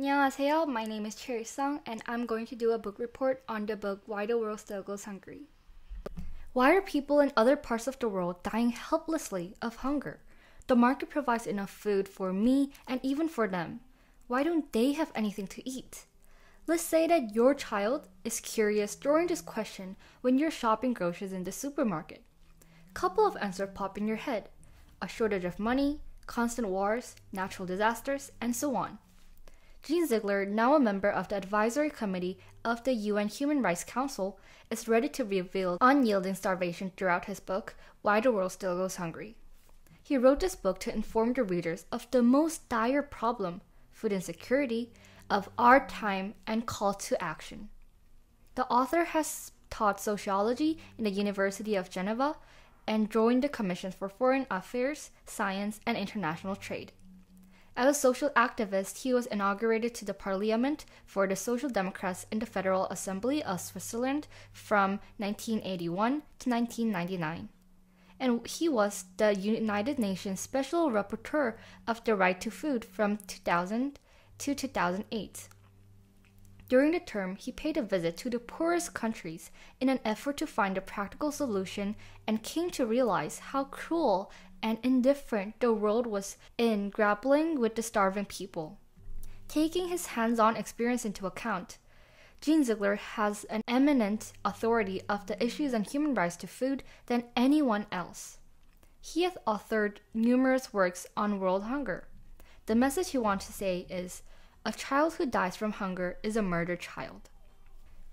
안녕하세요, my name is Cherry Sung and I'm going to do a book report on the book Why the World Still Goes Hungry. Why are people in other parts of the world dying helplessly of hunger? The market provides enough food for me and even for them. Why don't they have anything to eat? Let's say that your child is curious during this question when you're shopping groceries in the supermarket. Couple of answers pop in your head. A shortage of money, constant wars, natural disasters, and so on. Jean Ziegler, now a member of the advisory committee of the UN Human Rights Council, is ready to reveal unyielding starvation throughout his book, Why the World Still Goes Hungry. He wrote this book to inform the readers of the most dire problem, food insecurity, of our time and call to action. The author has taught sociology in the University of Geneva and joined the Commission for Foreign Affairs, Science, and International Trade. As a social activist, he was inaugurated to the Parliament for the Social Democrats in the Federal Assembly of Switzerland from 1981 to 1999. And he was the United Nations Special Rapporteur of the Right to Food from 2000 to 2008. During the term, he paid a visit to the poorest countries in an effort to find a practical solution and came to realize how cruel and indifferent the world was in grappling with the starving people. Taking his hands-on experience into account, Jean Ziegler has an eminent authority of the issues on human rights to food than anyone else. He has authored numerous works on world hunger. The message he wants to say is, a child who dies from hunger is a murdered child.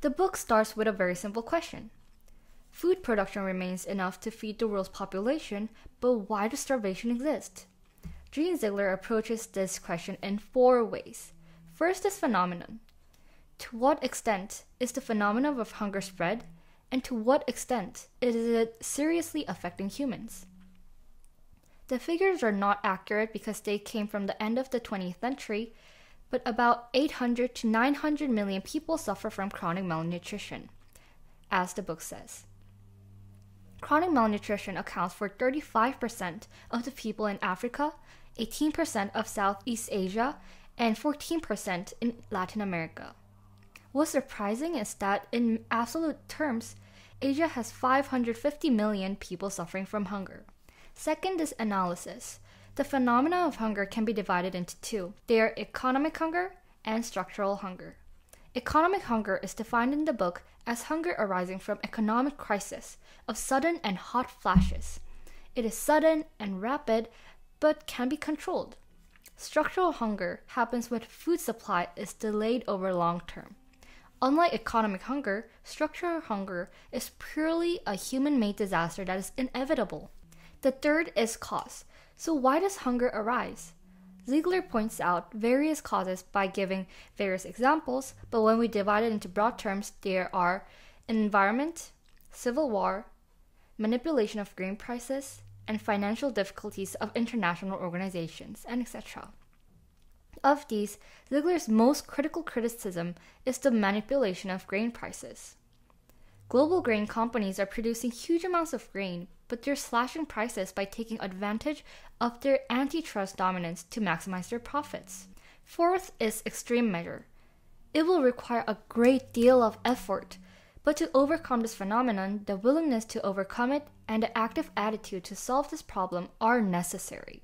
The book starts with a very simple question. Food production remains enough to feed the world's population, but why does starvation exist? Jean Ziegler approaches this question in 4 ways. First is phenomenon. To what extent is the phenomenon of hunger spread, and to what extent is it seriously affecting humans? The figures are not accurate because they came from the end of the 20th century, but about 800 to 900 million people suffer from chronic malnutrition, as the book says. Chronic malnutrition accounts for 35% of the people in Africa, 18% of Southeast Asia, and 14% in Latin America. What's surprising is that in absolute terms, Asia has 550 million people suffering from hunger. Second is analysis. The phenomena of hunger can be divided into 2. They are economic hunger and structural hunger. Economic hunger is defined in the book as hunger arising from economic crisis of sudden and hot flashes. It is sudden and rapid, but can be controlled. Structural hunger happens when food supply is delayed over long term. Unlike economic hunger, structural hunger is purely a human-made disaster that is inevitable. The third is cause. So why does hunger arise? Ziegler points out various causes by giving various examples, but when we divide it into broad terms, there are environment, civil war, manipulation of grain prices, and financial difficulties of international organizations, and etc. Of these, Ziegler's most critical criticism is the manipulation of grain prices. Global grain companies are producing huge amounts of grain, but they're slashing prices by taking advantage of their antitrust dominance to maximize their profits. Fourth is extreme measure. It will require a great deal of effort, but to overcome this phenomenon, the willingness to overcome it and the active attitude to solve this problem are necessary.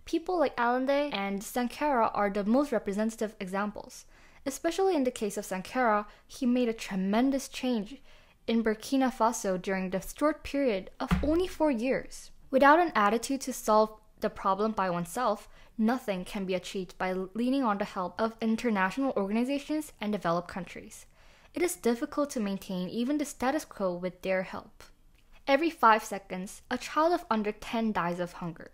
People like Allende and Sankara are the most representative examples. Especially in the case of Sankara, he made a tremendous change in Burkina Faso during the short period of only 4 years. Without an attitude to solve the problem by oneself, nothing can be achieved by leaning on the help of international organizations and developed countries. It is difficult to maintain even the status quo with their help. Every 5 seconds, a child of under 10 dies of hunger.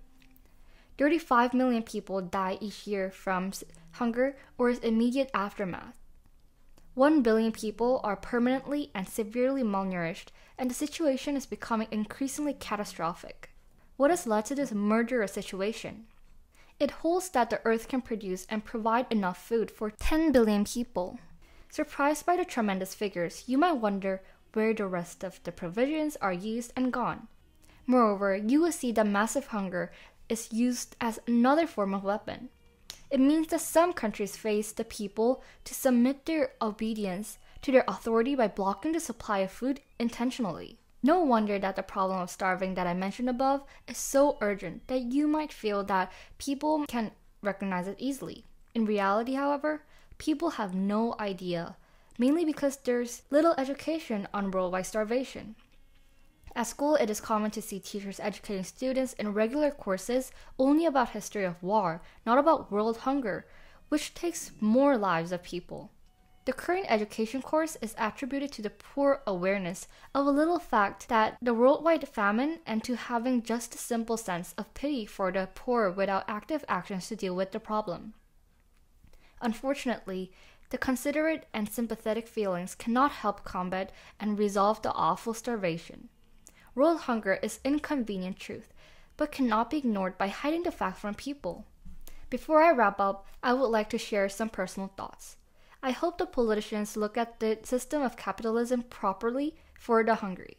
35 million people die each year from hunger or its immediate aftermath. 1 billion people are permanently and severely malnourished, and the situation is becoming increasingly catastrophic. What has led to this murderous situation? It holds that the earth can produce and provide enough food for 10 billion people. Surprised by the tremendous figures, you might wonder where the rest of the provisions are used and gone. Moreover, you will see that massive hunger is used as another form of weapon. It means that some countries face the people to submit their obedience to their authority by blocking the supply of food intentionally. No wonder that the problem of starving that I mentioned above is so urgent that you might feel that people can recognize it easily. In reality, however, people have no idea, mainly because there's little education on worldwide starvation. At school, it is common to see teachers educating students in regular courses only about history of war, not about world hunger, which takes more lives of people. The current education course is attributed to the poor awareness of a little fact that the worldwide famine and to having just a simple sense of pity for the poor without active actions to deal with the problem. Unfortunately, the considerate and sympathetic feelings cannot help combat and resolve the awful starvation. World hunger is inconvenient truth, but cannot be ignored by hiding the fact from people. Before I wrap up, I would like to share some personal thoughts. I hope the politicians look at the system of capitalism properly for the hungry.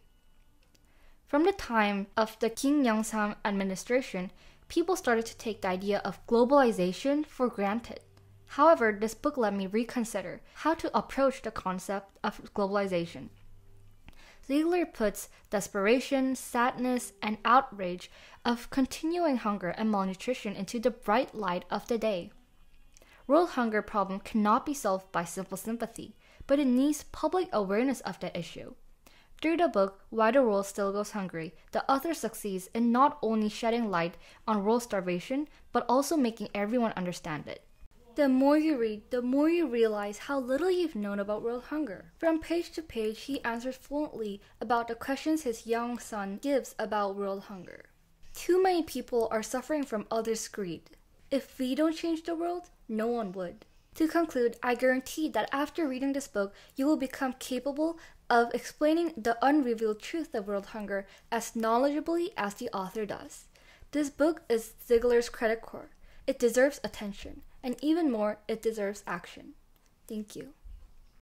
From the time of the Kim Young-sam administration, people started to take the idea of globalization for granted. However, this book let me reconsider how to approach the concept of globalization. Ziegler puts desperation, sadness, and outrage of continuing hunger and malnutrition into the bright light of the day. World hunger problem cannot be solved by simple sympathy, but it needs public awareness of the issue. Through the book, Why the World Still Goes Hungry, the author succeeds in not only shedding light on world starvation, but also making everyone understand it. The more you read, the more you realize how little you've known about world hunger. From page to page, he answers fluently about the questions his young son gives about world hunger. Too many people are suffering from others' greed. If we don't change the world, no one would. To conclude, I guarantee that after reading this book, you will become capable of explaining the unrevealed truth of world hunger as knowledgeably as the author does. This book is Ziegler's credit core. It deserves attention. And even more, it deserves action. Thank you.